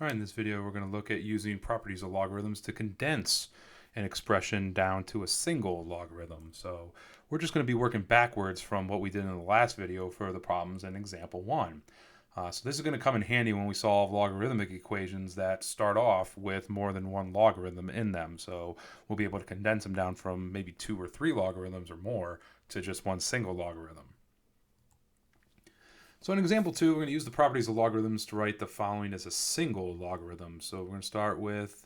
All right, in this video, we're going to look at using properties of logarithms to condense an expression down to a single logarithm. So we're just going to be working backwards from what we did in the last video for the problems in example 1. So this is going to come in handy when we solve logarithmic equations that start off with more than one logarithm in them. So we'll be able to condense them down from maybe 2 or 3 logarithms or more to just one single logarithm. So in example 2, we're going to use the properties of logarithms to write the following as a single logarithm. So we're going to start with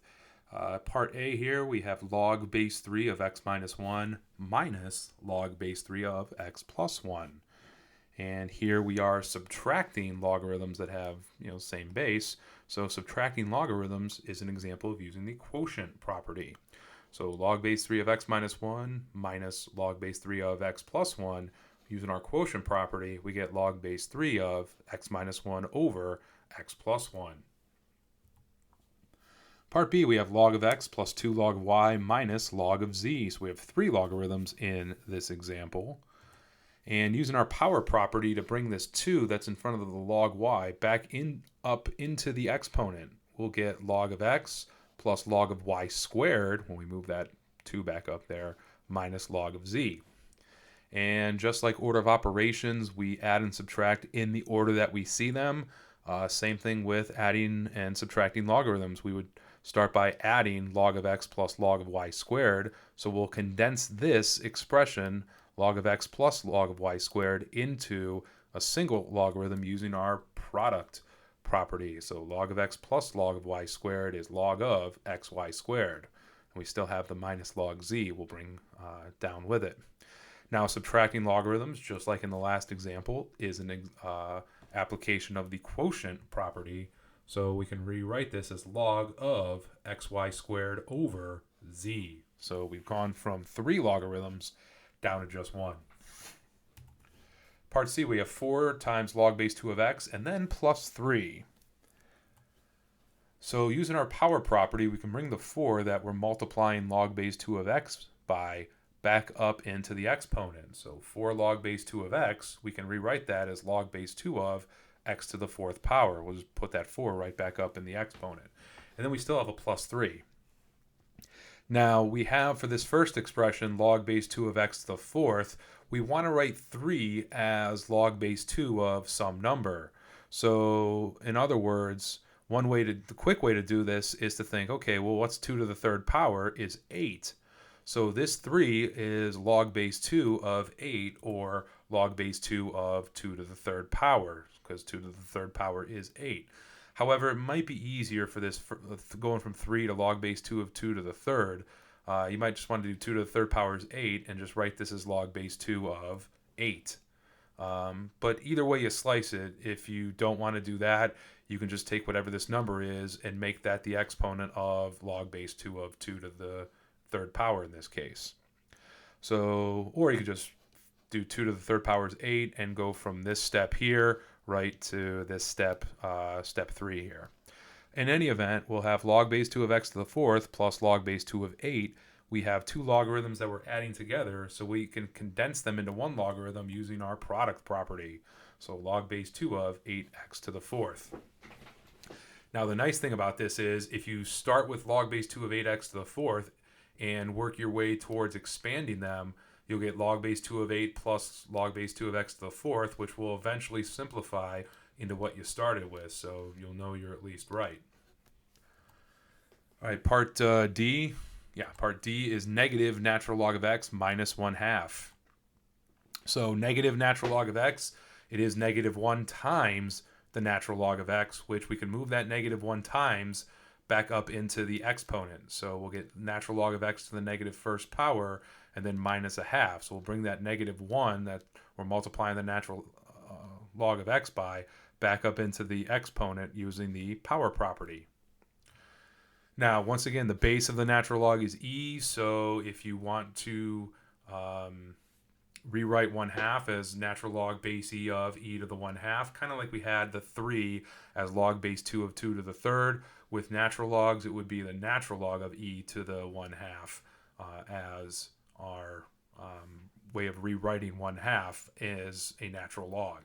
part A here. We have log base 3 of x minus 1 minus log base 3 of x plus 1. And here we are subtracting logarithms that have, same base. So subtracting logarithms is an example of using the quotient property. So log base 3 of x minus 1 minus log base 3 of x plus 1. Using our quotient property, we get log base 3 of x minus 1 over x plus 1. Part B, we have log of x plus 2 log of y minus log of z. So we have 3 logarithms in this example. And using our power property to bring this 2 that's in front of the log y back up into the exponent, we'll get log of x plus log of y squared, when we move that 2 back up there, minus log of z. And just like order of operations, we add and subtract in the order that we see them. Same thing with adding and subtracting logarithms. We would start by adding log of x plus log of y squared. So we'll condense this expression, log of x plus log of y squared, into a single logarithm using our product property. So log of x plus log of y squared is log of xy squared. And we still have the minus log z we'll bring down with it. Now, subtracting logarithms, just like in the last example, is an application of the quotient property. So we can rewrite this as log of xy squared over z. So we've gone from 3 logarithms down to just 1. Part C, we have 4 times log base 2 of x and then plus 3. So using our power property, we can bring the 4 that we're multiplying log base 2 of x by back up into the exponent. So 4 log base 2 of x, we can rewrite that as log base 2 of x to the 4th power. We'll just put that 4 right back up in the exponent. And then we still have a plus 3. Now we have for this first expression, log base 2 of x to the 4th, we want to write 3 as log base 2 of some number. So in other words, the quick way to do this is to think, okay, well, what's 2 to the 3rd power is 8. So this 3 is log base 2 of 8, or log base 2 of 2 to the 3rd power, because 2 to the 3rd power is 8. However, it might be easier for this, going from 3 to log base 2 of 2 to the 3rd. You might just want to do 2 to the 3rd power is 8 and just write this as log base 2 of 8. But either way you slice it, if you don't want to do that, you can just take whatever this number is and make that the exponent of log base 2 of 2 to the 3rd power in this case. So, or you could just do 2 to the 3rd power is 8 and go from this step here right to this step 3 here. In any event, we'll have log base 2 of x to the 4th plus log base 2 of 8. We have 2 logarithms that we're adding together, so we can condense them into one logarithm using our product property. So log base 2 of 8x to the 4th. Now the nice thing about this is if you start with log base 2 of 8x to the 4th and work your way towards expanding them, you'll get log base 2 of 8 plus log base 2 of x to the 4th, which will eventually simplify into what you started with, so you'll know you're at least right. All right, part D. Yeah, part D is negative natural log of x minus 1/2. So negative natural log of x, it is negative 1 times the natural log of x, which we can move that negative 1 times back up into the exponent. So we'll get natural log of x to the negative 1st power and then minus 1/2. So we'll bring that negative 1 that we're multiplying the natural log of x by back up into the exponent using the power property. Now, once again, the base of the natural log is e, so if you want to rewrite 1/2 as natural log base e of e to the 1/2, kind of like we had the 3 as log base 2 of 2 to the 3rd. With natural logs, it would be the natural log of e to the 1/2 as our way of rewriting 1/2 as a natural log.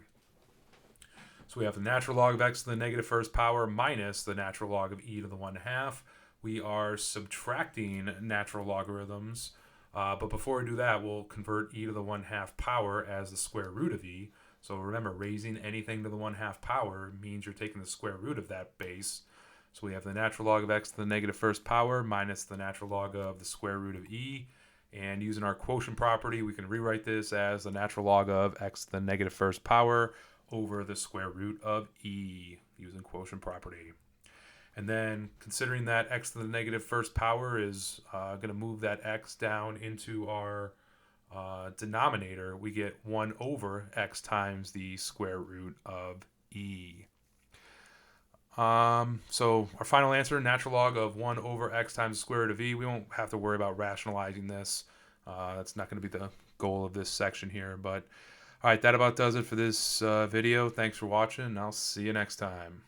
So we have the natural log of x to the negative first power minus the natural log of e to the 1/2. We are subtracting natural logarithms. But before we do that, we'll convert e to the 1/2 power as the square root of e. So remember, raising anything to the 1/2 power means you're taking the square root of that base. So we have the natural log of x to the negative first power minus the natural log of the square root of e. And using our quotient property, we can rewrite this as the natural log of x to the negative first power over the square root of e using quotient property. And then considering that x to the negative first power is going to move that x down into our denominator, we get 1 over x times the square root of e. So our final answer, natural log of 1 over x times the square root of e. We won't have to worry about rationalizing this. That's not going to be the goal of this section here. But all right, that about does it for this video. Thanks for watching, and I'll see you next time.